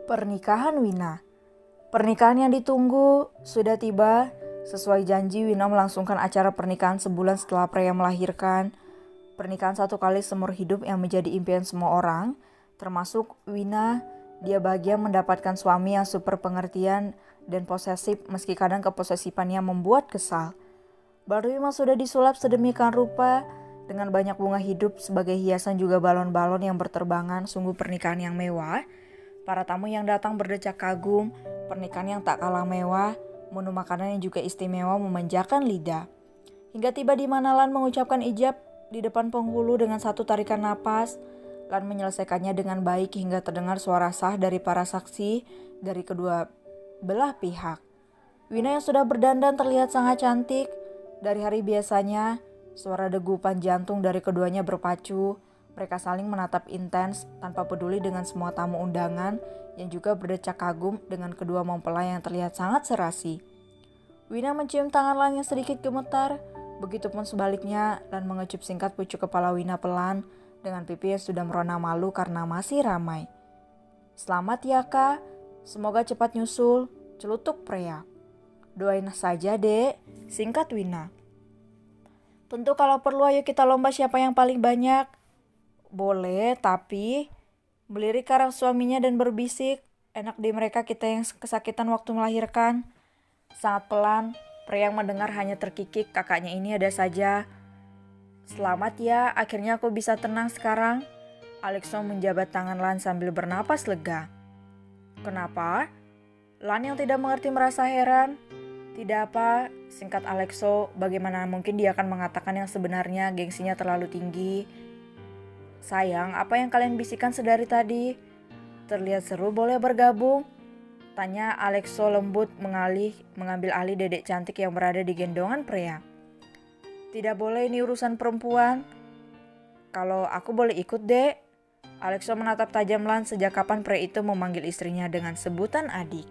Pernikahan Wina. Pernikahan yang ditunggu sudah tiba. Sesuai janji, Wina melangsungkan acara pernikahan sebulan setelah pria melahirkan. Pernikahan satu kali seumur hidup yang menjadi impian semua orang, termasuk Wina. Dia bahagia mendapatkan suami yang super pengertian dan posesif, meski kadang keposesifannya membuat kesal. Baru memang sudah disulap sedemikian rupa dengan banyak bunga hidup sebagai hiasan, juga balon-balon yang berterbangan. Sungguh pernikahan yang mewah. Para tamu yang datang berdecak kagum. Pernikahan yang tak kalah mewah. Menu makanan yang juga istimewa memanjakan lidah. Hingga tiba di mana Lan mengucapkan ijab di depan penghulu dengan satu tarikan napas. Lan menyelesaikannya dengan baik hingga terdengar suara sah dari para saksi dari kedua belah pihak. Wina yang sudah berdandan terlihat sangat cantik. Dari hari biasanya, suara degupan jantung dari keduanya berpacu. Mereka saling menatap intens tanpa peduli dengan semua tamu undangan yang juga berdecak kagum dengan kedua mempelai yang terlihat sangat serasi. Wina mencium tangan Lan yang sedikit gemetar, begitupun sebaliknya, dan mengecup singkat pucuk kepala Wina pelan dengan pipi yang sudah merona malu karena masih ramai. "Selamat ya kak, semoga cepat nyusul," celutuk pria. "Doain saja dek," singkat Wina. "Tentu kalau perlu ayo kita lomba siapa yang paling banyak." "Boleh, tapi..." Melirik ke arah suaminya dan berbisik, "Enak di mereka kita yang kesakitan waktu melahirkan." Sangat pelan, pria yang mendengar hanya terkikik, kakaknya ini ada saja. "Selamat ya, akhirnya aku bisa tenang sekarang." Alexo menjabat tangan Lan sambil bernapas lega. "Kenapa?" Lan yang tidak mengerti merasa heran. "Tidak apa," singkat Alexo. Bagaimana mungkin dia akan mengatakan yang sebenarnya, gengsinya terlalu tinggi. "Sayang, apa yang kalian bisikan sedari tadi? Terlihat seru, boleh bergabung?" tanya Alexo lembut mengambil alih dedek cantik yang berada di gendongan pria. "Tidak boleh, ini urusan perempuan." "Kalau aku boleh ikut dek." Alexo menatap tajam Lan. Sejak kapan pria itu memanggil istrinya dengan sebutan adik?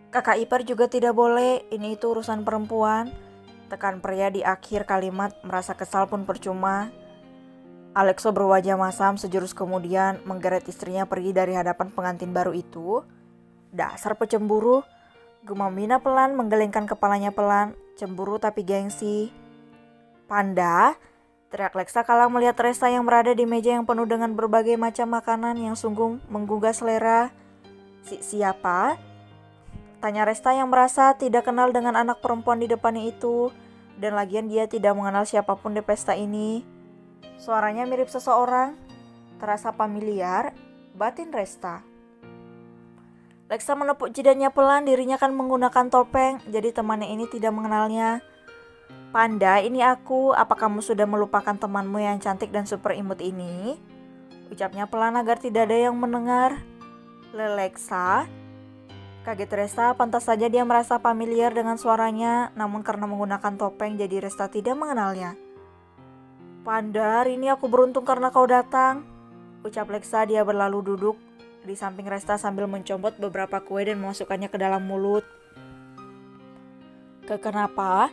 "Kakak ipar juga tidak boleh, ini itu urusan perempuan." Tekan pria di akhir kalimat. Merasa kesal pun percuma. Alexo berwajah masam. Sejurus kemudian menggeret istrinya pergi dari hadapan pengantin baru itu. "Dasar pecemburu," gumam Wina pelan, menggelengkan kepalanya pelan. "Cemburu tapi gengsi." "Panda," teriak Leksa kala melihat Resta yang berada di meja yang penuh dengan berbagai macam makanan yang sungguh menggugah selera. Siapa?" tanya Resta yang merasa tidak kenal dengan anak perempuan di depannya itu. Dan lagian dia tidak mengenal siapapun di pesta ini. Suaranya mirip seseorang. Terasa familiar, batin Resta. Leksa menepuk jidanya pelan, dirinya kan menggunakan topeng, jadi temannya ini tidak mengenalnya. "Panda, ini aku. Apa kamu sudah melupakan temanmu yang cantik dan super imut ini?" ucapnya pelan agar tidak ada yang mendengar. "Leksa?" Kaget Resta. Pantas saja dia merasa familiar dengan suaranya, namun karena menggunakan topeng jadi Resta tidak mengenalnya. "Panda, hari ini aku beruntung karena kau datang," ucap Leksa. Dia berlalu duduk di samping Resta sambil mencobot beberapa kue dan memasukkannya ke dalam mulut. "Kenapa?"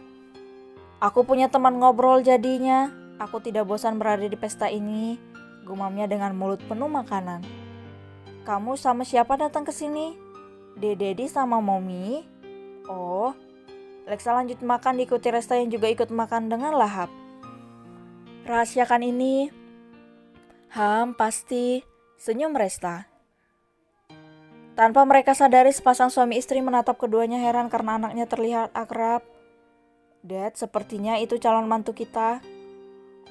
"Aku punya teman ngobrol jadinya. Aku tidak bosan berada di pesta ini," gumamnya dengan mulut penuh makanan. "Kamu sama siapa datang ke sini?" "Dedi sama Momi." "Oh." Leksa lanjut makan diikuti Resta yang juga ikut makan dengan lahap. "Rahasiakan ini." Pasti," senyum Resta. Tanpa mereka sadari, sepasang suami istri menatap keduanya heran karena anaknya terlihat akrab. "Dad, sepertinya itu calon mantu kita."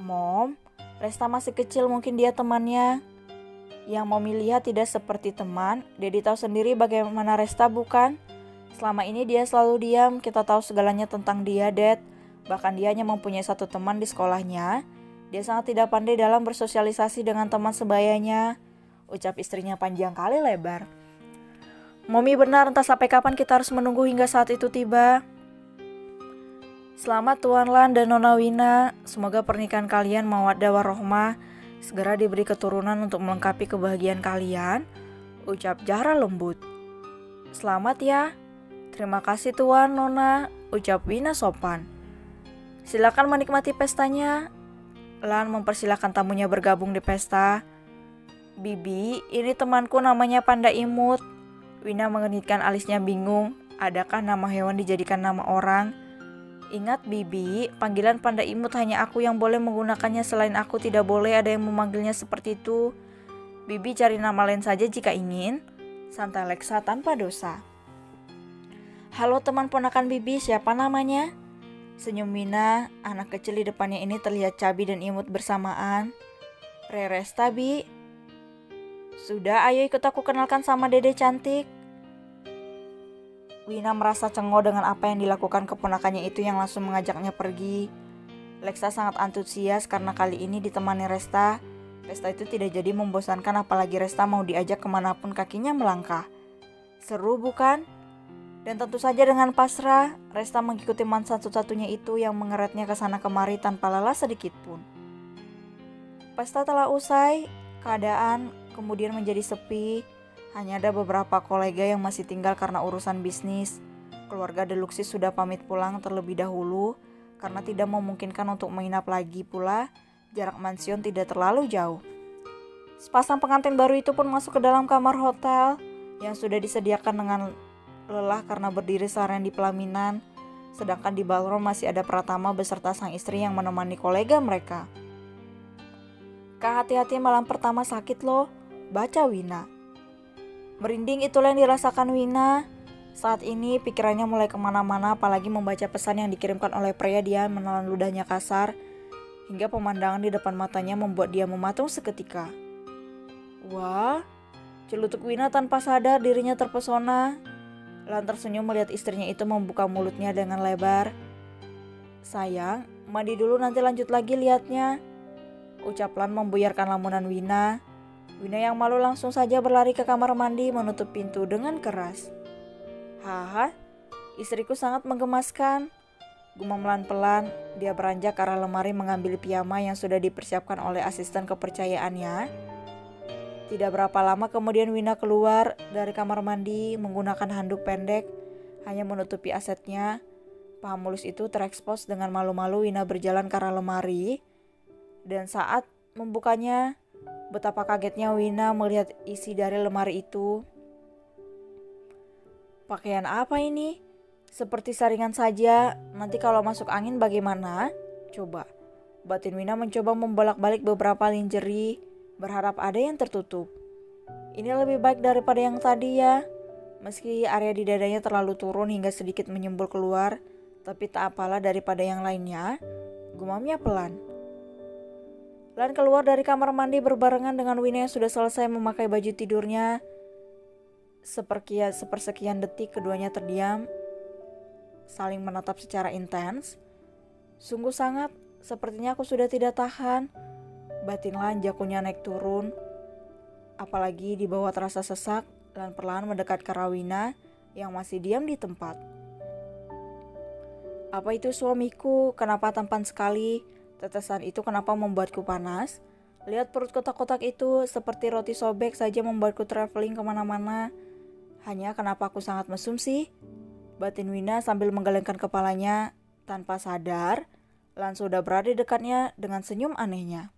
"Mom, Resta masih kecil, mungkin dia temannya." "Yang Momi lihat tidak seperti teman. Dedi tahu sendiri bagaimana Resta, bukan? Selama ini dia selalu diam. Kita tahu segalanya tentang dia, Dad. Bahkan dia hanya mempunyai satu teman di sekolahnya. Dia sangat tidak pandai dalam bersosialisasi dengan teman sebayanya," ucap istrinya panjang kali lebar. "Momi benar, entah sampai kapan kita harus menunggu hingga saat itu tiba." Selamat Tuan Lan dan Nona Wina, semoga pernikahan kalian mawaddah warohmah segera diberi keturunan untuk melengkapi kebahagiaan kalian, ucap Zahra lembut. Selamat ya. Terima kasih Tuan, Nona, ucap Wina sopan. Silakan menikmati pestanya. Lan mempersilahkan tamunya bergabung di pesta. Bibi, ini temanku namanya Panda Imut. Wina mengenitkan alisnya bingung, adakah nama hewan dijadikan nama orang? Ingat Bibi, panggilan Panda Imut hanya aku yang boleh menggunakannya, selain aku tidak boleh ada yang memanggilnya seperti itu. Bibi cari nama lain saja jika ingin, santai Lexa tanpa dosa. Halo teman ponakan Bibi, siapa namanya? Senyum Wina, anak kecil di depannya ini terlihat Cabi dan Imut bersamaan. Reresta Bi. Sudah, ayo ikut aku kenalkan sama Dede cantik. Wina merasa cengo dengan apa yang dilakukan keponakannya itu yang langsung mengajaknya pergi. Lexa sangat antusias karena kali ini ditemani Resta. Pesta itu tidak jadi membosankan, apalagi Resta mau diajak kemanapun kakinya melangkah. Seru bukan? Dan tentu saja dengan pasrah, Resta mengikuti man satu-satunya itu yang mengeretnya ke sana kemari tanpa lelah sedikit pun. Pesta telah usai, keadaan kemudian menjadi sepi. Hanya ada beberapa kolega yang masih tinggal karena urusan bisnis. Keluarga Deluxis sudah pamit pulang terlebih dahulu karena tidak memungkinkan untuk menginap lagi, pula jarak mansion tidak terlalu jauh. Sepasang pengantin baru itu pun masuk ke dalam kamar hotel yang sudah disediakan dengan lelah karena berdiri seharian di pelaminan. Sedangkan di ballroom masih ada Pratama beserta sang istri yang menemani kolega mereka. Kak, hati-hati, malam pertama sakit loh, baca Wina. Merinding itulah yang dirasakan Wina. Saat ini pikirannya mulai kemana-mana, apalagi membaca pesan yang dikirimkan oleh pria. Dia menelan ludahnya kasar, hingga pemandangan di depan matanya membuat dia mematung seketika. Wah, celutuk Wina tanpa sadar dirinya terpesona. Lan tersenyum melihat istrinya itu membuka mulutnya dengan lebar. Sayang, mandi dulu nanti lanjut lagi liatnya, ucap Lan membuyarkan lamunan Wina. Wina yang malu langsung saja berlari ke kamar mandi menutup pintu dengan keras. Haha, istriku sangat menggemaskan. Gumam Lan pelan, dia beranjak ke arah lemari mengambil piyama yang sudah dipersiapkan oleh asisten kepercayaannya. Tidak berapa lama kemudian Wina keluar dari kamar mandi menggunakan handuk pendek, hanya menutupi asetnya. Paha mulus itu terekspos. Dengan malu-malu Wina berjalan ke arah lemari. Dan saat membukanya, betapa kagetnya Wina melihat isi dari lemari itu. Pakaian apa ini? Seperti saringan saja, nanti kalau masuk angin bagaimana? Coba. Batin Wina mencoba membolak-balik beberapa lingerie, berharap ada yang tertutup. Ini lebih baik daripada yang tadi ya. Meski area di dadanya terlalu turun hingga sedikit menyembul keluar, tapi tak apalah daripada yang lainnya, gumamnya pelan. Lan keluar dari kamar mandi berbarengan dengan Wina yang sudah selesai memakai baju tidurnya. Sepersekian detik keduanya terdiam, saling menatap secara intens. Sungguh sangat, sepertinya aku sudah tidak tahan. Batin Lan jakunya naik turun. Apalagi di bawah terasa sesak, Lan perlahan mendekat ke Wina yang masih diam di tempat. Apa itu suamiku? Kenapa tampan sekali? Tetesan itu kenapa membuatku panas? Lihat perut kotak-kotak itu, seperti roti sobek saja membuatku traveling kemana-mana. Hanya kenapa aku sangat mesum sih? Batin Wina sambil menggelengkan kepalanya. Tanpa sadar, Lan sudah berada di dekatnya dengan senyum anehnya.